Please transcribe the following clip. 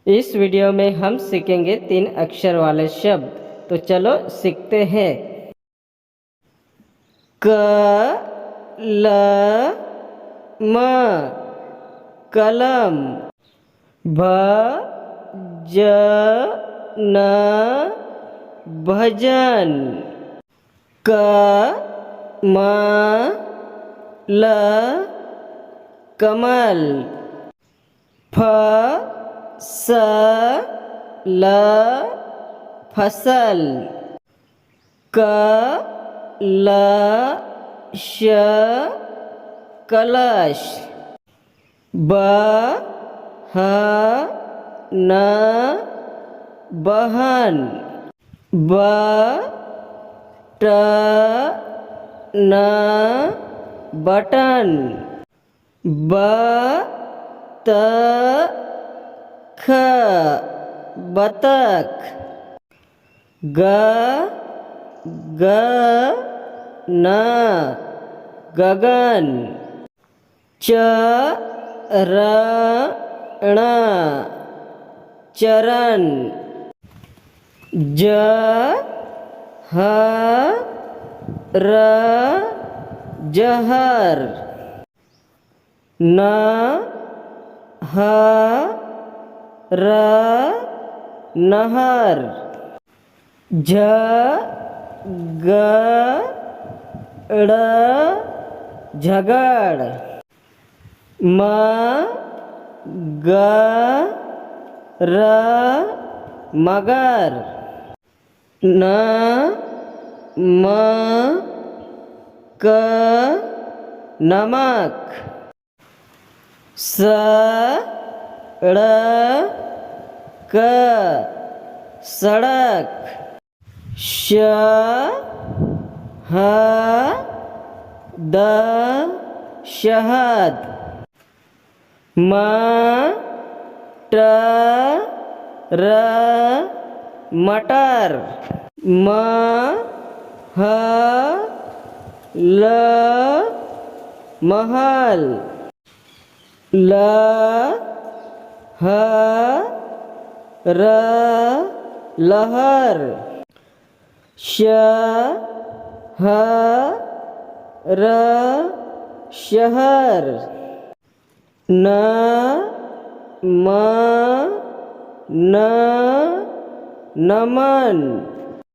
इस वीडियो में हम सीखेंगे 3 अक्षर वाले शब्द। तो चलो सीखते हैं। क ल म कलम। भ ज न भजन। क म ल कमल। फ स ल फसल। क ल श कलश। ब ह न बहन। ब ट न बटन। ब त ख बतख। ग ग न गगन। च र ण चरण। ज ह र जहर। न ह र नहर। झ ग ड़ झगड़। म ग र मगर। न म क नमक। स ड़ क सड़क। श ह द शहद। म ट र मटर। म ह ल महल। ल ह र लहर। श ह र शहर। न म न नमन।